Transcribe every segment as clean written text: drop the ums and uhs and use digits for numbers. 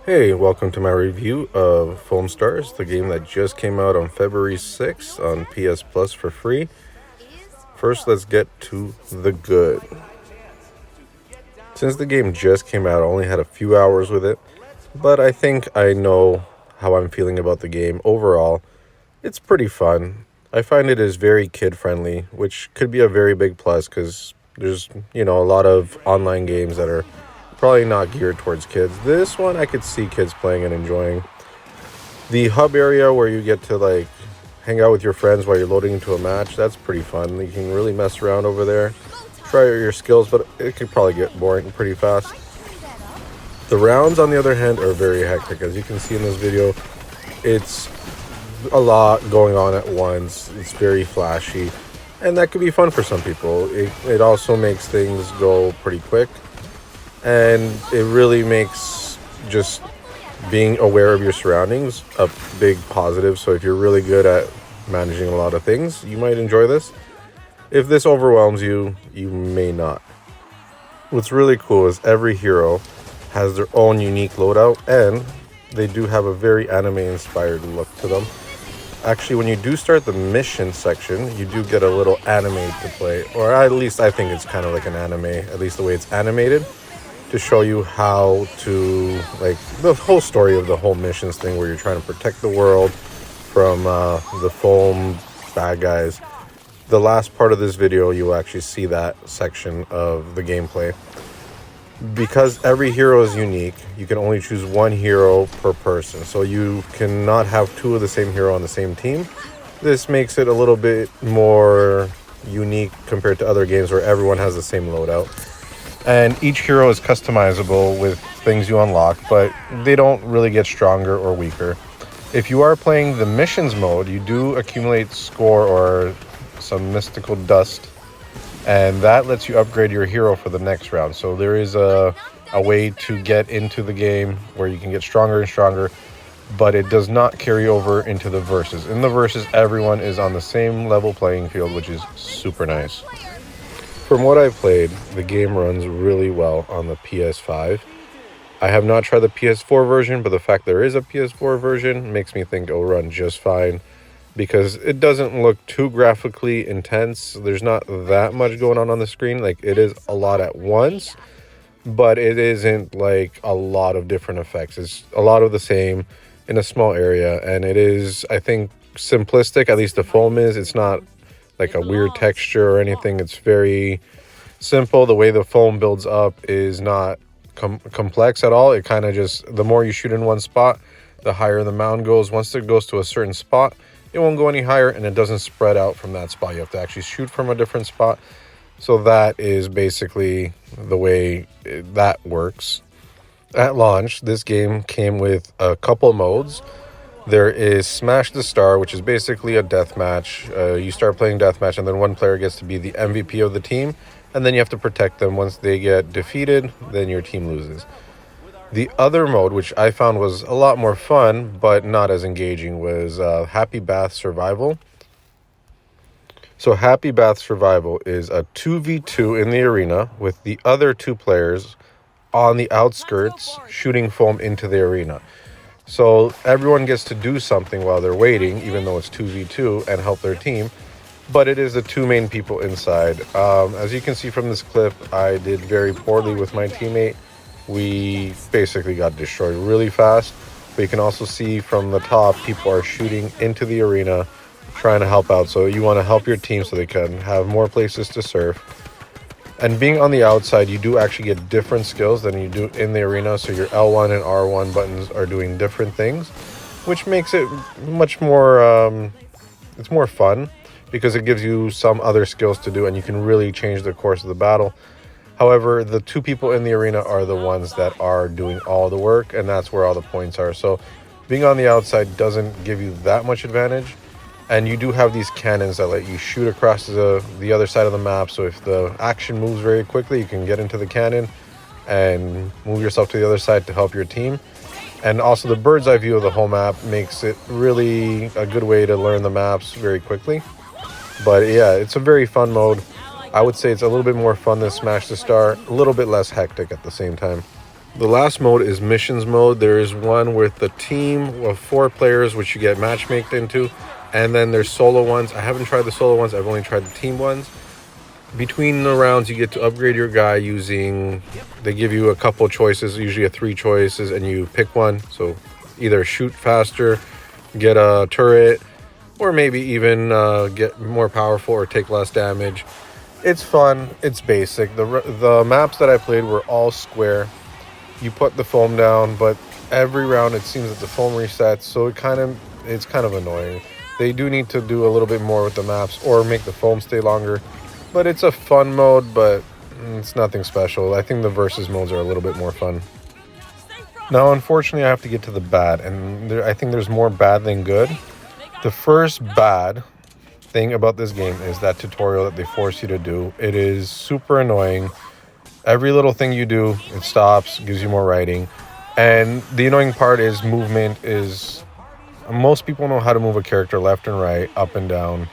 Hey, welcome to my review of Foam Stars, the game that just came out on February 6th on PS Plus for free. First, let's get to the good. Since the game just came out, I only had a few hours with it, but I think I know how I'm feeling about the game. Overall, it's pretty fun. I find it is very kid-friendly, which could be a very big plus because there's, a lot of online games that are probably not geared towards kids. This one I could see kids playing and enjoying. The hub area where you get to hang out with your friends while you're loading into a match, that's pretty fun. You can really mess around over there, try out your skills, but it could probably get boring pretty fast. The rounds, on the other hand, are very hectic. As you can see in this video, it's a lot going on at once. It's very flashy, and that could be fun for some people. It also makes things go pretty quick, and it really makes just being aware of your surroundings a big positive. So if you're really good at managing a lot of things, you might enjoy this. If this overwhelms you, you may not. What's really cool is every hero has their own unique loadout, and they do have a very anime inspired look to them. Actually, when you do start the mission section, you do get a little anime to play, or at least I think it's kind of like an anime, at least the way it's animated, to show you how to, the whole story of the whole missions thing, where you're trying to protect the world from the foam bad guys. The last part of this video, you'll actually see that section of the gameplay. Because every hero is unique, you can only choose one hero per person. So you cannot have two of the same hero on the same team. This makes it a little bit more unique compared to other games where everyone has the same loadout. And each hero is customizable with things you unlock, but they don't really get stronger or weaker. If you are playing the missions mode, you do accumulate score or some mystical dust, and that lets you upgrade your hero for the next round. So there is a way to get into the game where you can get stronger and stronger, but it does not carry over into the versus. In the versus, everyone is on the same level playing field, which is super nice. From what I've played, the game runs really well on the PS5. I have not tried the PS4 version, but the fact there is a PS4 version makes me think it'll run just fine, because it doesn't look too graphically intense. There's not that much going on the screen. It is a lot at once, but it isn't like a lot of different effects. It's a lot of the same in a small area, and it is, I think, simplistic. At least the foam is. It's not like a weird texture or anything. It's very simple. The way the foam builds up is not complex at all. It kind of just, the more you shoot in one spot, the higher the mound goes. Once it goes to a certain spot, it won't go any higher, and it doesn't spread out from that spot. You have to actually shoot from a different spot. So that is basically the way that works. At launch, this game came with a couple modes. There is Smash the Star, which is basically a deathmatch. You start playing deathmatch, and then one player gets to be the MVP of the team, and then you have to protect them. Once they get defeated, then your team loses. The other mode, which I found was a lot more fun, but not as engaging, was Happy Bath Survival. So Happy Bath Survival is a 2v2 in the arena with the other two players on the outskirts shooting foam into the arena. So everyone gets to do something while they're waiting, even though it's 2v2, and help their team. But it is the two main people inside. As you can see from this clip, I did very poorly with my teammate. We basically got destroyed really fast. But you can also see from the top, people are shooting into the arena, trying to help out. So you want to help your team so they can have more places to surf. And being on the outside, you do actually get different skills than you do in the arena. So your L1 and R1 buttons are doing different things, which makes it much more, it's more fun, because it gives you some other skills to do, and you can really change the course of the battle. However, the two people in the arena are the ones that are doing all the work, and that's where all the points are. So being on the outside doesn't give you that much advantage. And you do have these cannons that let you shoot across the other side of the map. So if the action moves very quickly, you can get into the cannon and move yourself to the other side to help your team. And also the bird's eye view of the whole map makes it really a good way to learn the maps very quickly. But yeah, it's a very fun mode. I would say it's a little bit more fun than Smash the Star, a little bit less hectic at the same time. The last mode is missions mode. There is one with the team of 4 players, which you get matchmaked into. And then there's solo ones. I haven't tried the solo ones. I've only tried the team ones. Between the rounds, you get to upgrade your guy using... They give you a couple choices, usually 3 choices, and you pick one. So either shoot faster, get a turret, or maybe even get more powerful or take less damage. It's fun. It's basic. The maps that I played were all square. You put the foam down, but every round it seems that the foam resets, so it's kind of annoying. They do need to do a little bit more with the maps or make the foam stay longer. But it's a fun mode, but it's nothing special. I think the versus modes are a little bit more fun. Now, unfortunately, I have to get to the bad, and I think there's more bad than good. The first bad thing about this game is that tutorial that they force you to do. It is super annoying. Every little thing you do, it stops, gives you more writing. And the annoying part is movement is... Most people know how to move a character left and right, up and down,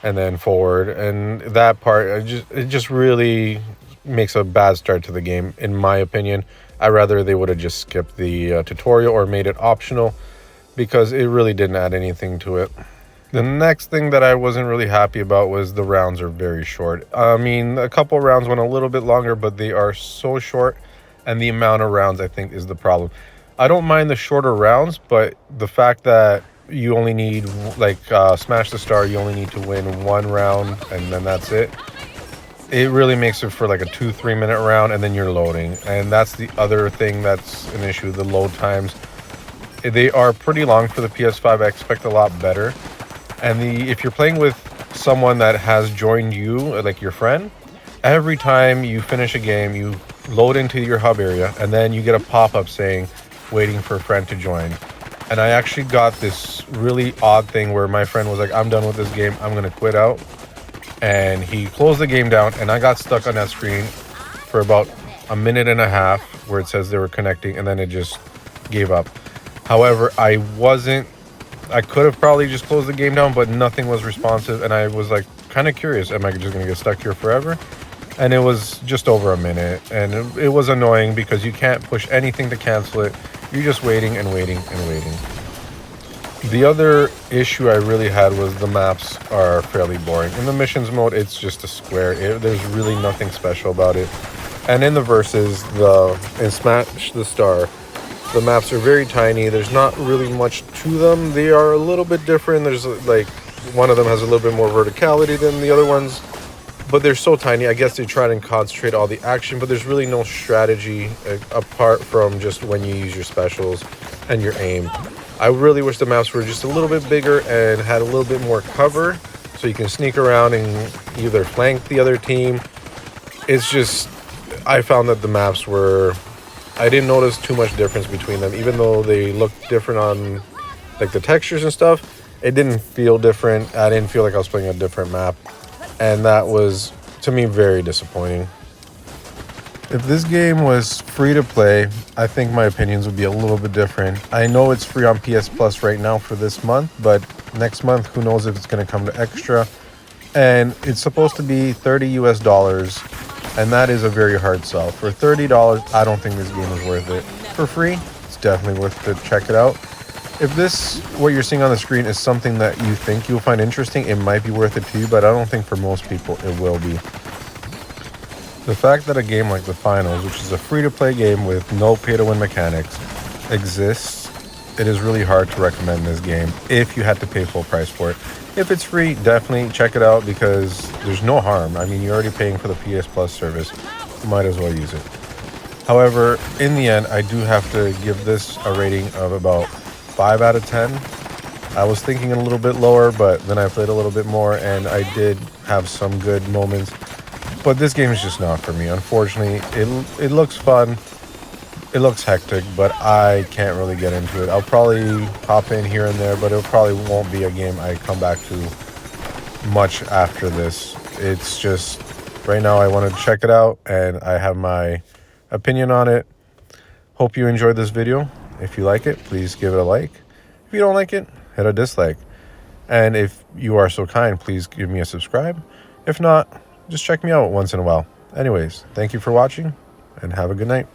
and then forward. And that part, it just really makes a bad start to the game, in my opinion. I'd rather they would have just skipped the tutorial or made it optional, because it really didn't add anything to it. The next thing that I wasn't really happy about was the rounds are very short. I mean, a couple rounds went a little bit longer, but they are so short, and the amount of rounds, I think, is the problem. I don't mind the shorter rounds, but the fact that you only need, like, Smash the Star, you only need to win 1 round, and then that's it. It really makes it for like a 2-3 minute round, and then you're loading. And that's the other thing that's an issue, the load times. They are pretty long for the PS5. I expect a lot better. And if you're playing with someone that has joined you, like your friend, every time you finish a game, you load into your hub area, and then you get a pop-up saying, waiting for a friend to join. And I actually got this really odd thing where my friend was like, I'm done with this game, I'm going to quit out. And he closed the game down, and I got stuck on that screen for about a minute and a half where it says they were connecting, and then it just gave up. However, I could have probably just closed the game down, but nothing was responsive, and I was like kind of curious, am I just going to get stuck here forever? And it was just over a minute, and it was annoying because you can't push anything to cancel it. You're just waiting and waiting and waiting. The other issue I really had was the maps are fairly boring. In the missions mode, it's just a square. There's really nothing special about it. And in the versus, in Smash the Star, the maps are very tiny. There's not really much to them. They are a little bit different. There's like, one of them has a little bit more verticality than the other ones, but they're so tiny. I guess they try and concentrate all the action, but there's really no strategy apart from just when you use your specials and your aim. I really wish the maps were just a little bit bigger and had a little bit more cover, so you can sneak around and either flank the other team. It's just, I found that the maps were... I didn't notice too much difference between them, even though they looked different on like the textures and stuff. It didn't feel different. I didn't feel like I was playing a different map, and that was, to me, very disappointing. If this game was free to play, I think my opinions would be a little bit different. I know it's free on PS Plus right now for this month, but next month, who knows if it's going to come to extra. And it's supposed to be $30 US, and that is a very hard sell. For $30, I don't think this game is worth it. For free, it's definitely worth it. Check it out. If this, what you're seeing on the screen, is something that you think you'll find interesting, it might be worth it to you, but I don't think for most people it will be. The fact that a game like The Finals, which is a free-to-play game with no pay-to-win mechanics, exists, it is really hard to recommend this game if you had to pay full price for it. If it's free, definitely check it out because there's no harm. I mean, you're already paying for the PS Plus service. You might as well use it. However, in the end, I do have to give this a rating of about 5 out of 10. I was thinking a little bit lower, but then I played a little bit more, and I did have some good moments. But this game is just not for me. Unfortunately, it looks fun. It looks hectic, but I can't really get into it. I'll probably hop in here and there, but it probably won't be a game I come back to much after this. It's just, right now I want to check it out, and I have my opinion on it. Hope you enjoyed this video. If you like it, please give it a like. If you don't like it, hit a dislike. And if you are so kind, please give me a subscribe. If not, just check me out once in a while. Anyways, thank you for watching, and have a good night.